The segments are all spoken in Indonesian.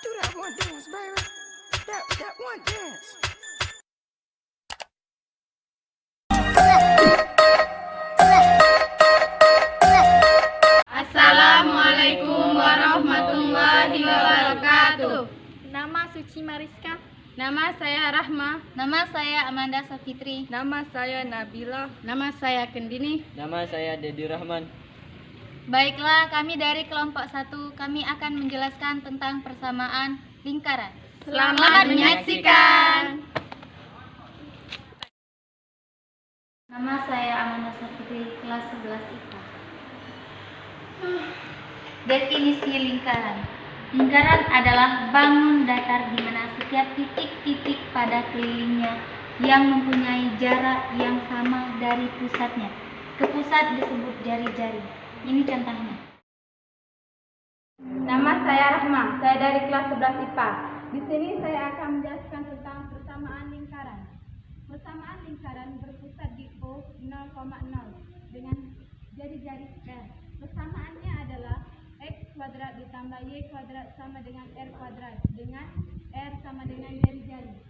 Do that one dance, baby. That one dance. Assalamualaikum warahmatullahi wabarakatuh. Nama Suci Mariska. Nama saya Rahma. Nama saya Amanda Safitri. Nama saya Nabila. Nama saya Kendini. Nama saya Dedi Rahman. Baiklah, kami dari kelompok 1, kami akan menjelaskan tentang persamaan lingkaran. Selamat menyaksikan. Nama saya Amanda Safitri, kelas 11 IPA. Definisi lingkaran. Lingkaran adalah bangun datar di mana setiap titik-titik pada kelilingnya yang mempunyai jarak yang sama dari pusatnya ke pusat disebut jari-jari. Ini contohnya. Nama saya Rahma. Saya dari kelas 11 IPA. Di sini saya akan menjelaskan tentang persamaan lingkaran. Persamaan lingkaran berpusat di O 0,0 dengan jari-jari R. Persamaannya adalah X kuadrat ditambah Y kuadrat sama dengan R kuadrat, dengan R sama dengan jari-jari.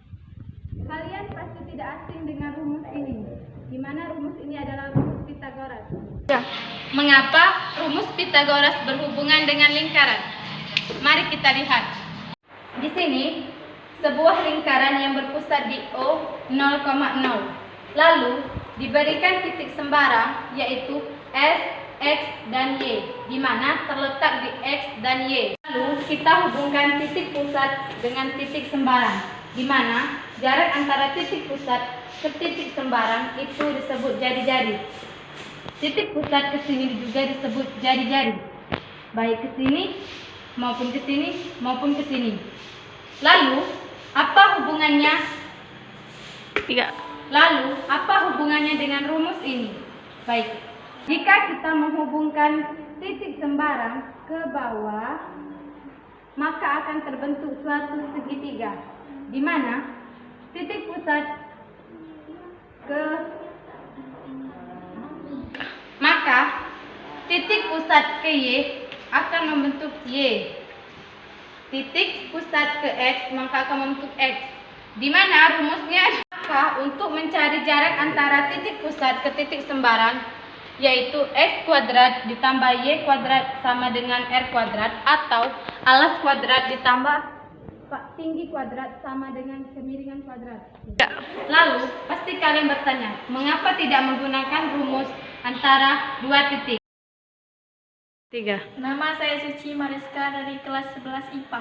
Kalian pasti tidak asing dengan rumus ini, di mana rumus ini adalah rumus Pythagoras. Mengapa rumus Pythagoras berhubungan dengan lingkaran? Mari kita lihat. Di sini, sebuah lingkaran yang berpusat di O 0,0. Lalu, diberikan titik sembarang, yaitu S, X, dan Y, di mana terletak di X dan Y. Lalu, kita hubungkan titik pusat dengan titik sembarang, di mana jarak antara titik pusat ke titik sembarang itu disebut jari-jari. Titik pusat ke sini juga disebut jari-jari, baik ke sini maupun ke sini maupun ke sini. Lalu, apa hubungannya? Lalu, apa hubungannya dengan rumus ini? Baik, jika kita menghubungkan titik sembarang ke bawah, maka akan terbentuk suatu segitiga, di mana titik pusat ke ke Y akan membentuk Y. Titik pusat ke X maka akan membentuk X. Di mana rumusnya? Maka untuk mencari jarak antara titik pusat ke titik sembarang, yaitu X kuadrat ditambah Y kuadrat sama dengan R kuadrat, atau alas kuadrat ditambah tinggi kuadrat sama dengan kemiringan kuadrat. Lalu, pasti kalian bertanya, mengapa tidak menggunakan rumus antara dua titik? Nama saya Suci Mariska dari kelas 11 IPA.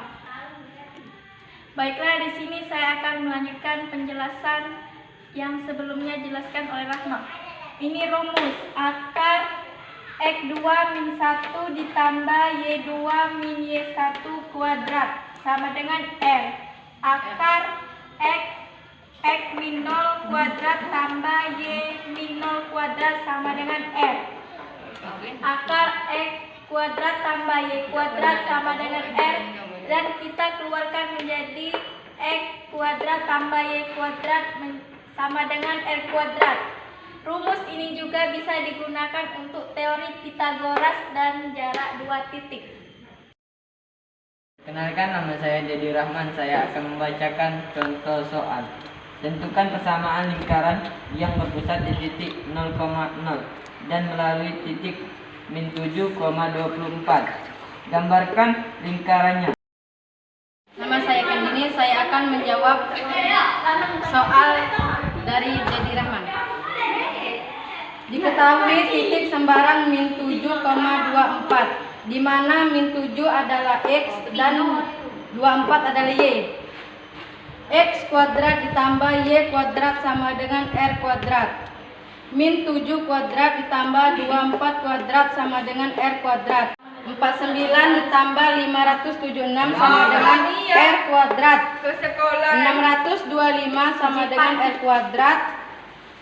Baiklah, di sini saya akan melanjutkan penjelasan yang sebelumnya dijelaskan oleh Rahma. Ini rumus akar X2 min 1 ditambah Y2 min Y1 kuadrat sama dengan R. Akar X min 0 kuadrat tambah Y min 0 kuadrat sama dengan R. Akar X kuadrat tambah Y kuadrat sama dengan R, dan kita keluarkan menjadi X kuadrat tambah Y kuadrat sama dengan R kuadrat. Rumus ini juga bisa digunakan untuk teori Pythagoras dan jarak dua titik. Kenalkan, nama saya Dedi Rahman. Saya akan membacakan contoh soal. Tentukan persamaan lingkaran yang berpusat di titik 0,0 dan melalui titik min 7,24. Gambarkan lingkarannya. Nama saya Kendini, saya akan menjawab soal dari Dedi Rahman. Diketahui titik sembarang min 7,24, di mana min 7 adalah X dan 24 adalah Y. X kuadrat ditambah Y kuadrat sama dengan R kuadrat. Min 7 kuadrat ditambah 24 kuadrat sama dengan R kuadrat. 49 ditambah 576 sama dengan R kuadrat. 625 sama dengan R kuadrat.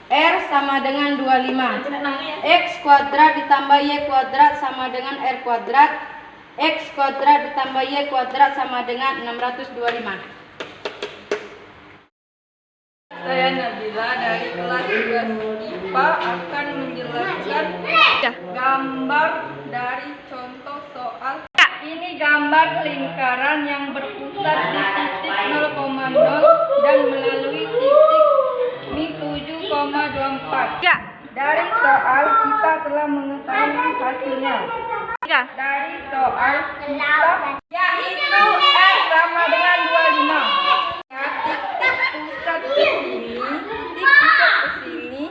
R sama dengan 25. X kuadrat ditambah Y kuadrat sama dengan R kuadrat. X kuadrat ditambah Y kuadrat sama dengan 625. Saya Nabila dari kelas 12 IPA akan menjelaskan gambar dari contoh soal. Ini gambar lingkaran yang berpusat di titik 0,0 dan melalui titik Mi 7,24. Ya. Dari soal kita telah mengetahui hasilnya. Ya. Dari soal kita yaitu S sama dengan 25. Ya, titik pusat ke sini, titik pusat ke sini,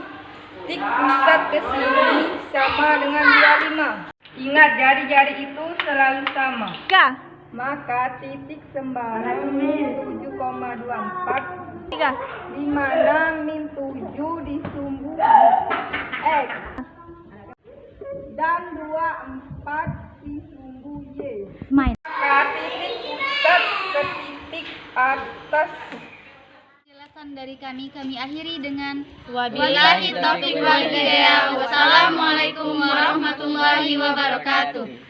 titik pusat ke sini sama dengan 25. Ingat, jari-jari itu selalu sama. Ya. Maka titik sembarang min 7,24 Ya. di mana min 7 disumbu X dan 24 disumbu Y. Main. Maka titik pusat ke titik atas. Penjelasan dari kami akhiri dengan Wabillahi taufiq wal hidayah. Wassalamualaikum warahmatullahi wabarakatuh.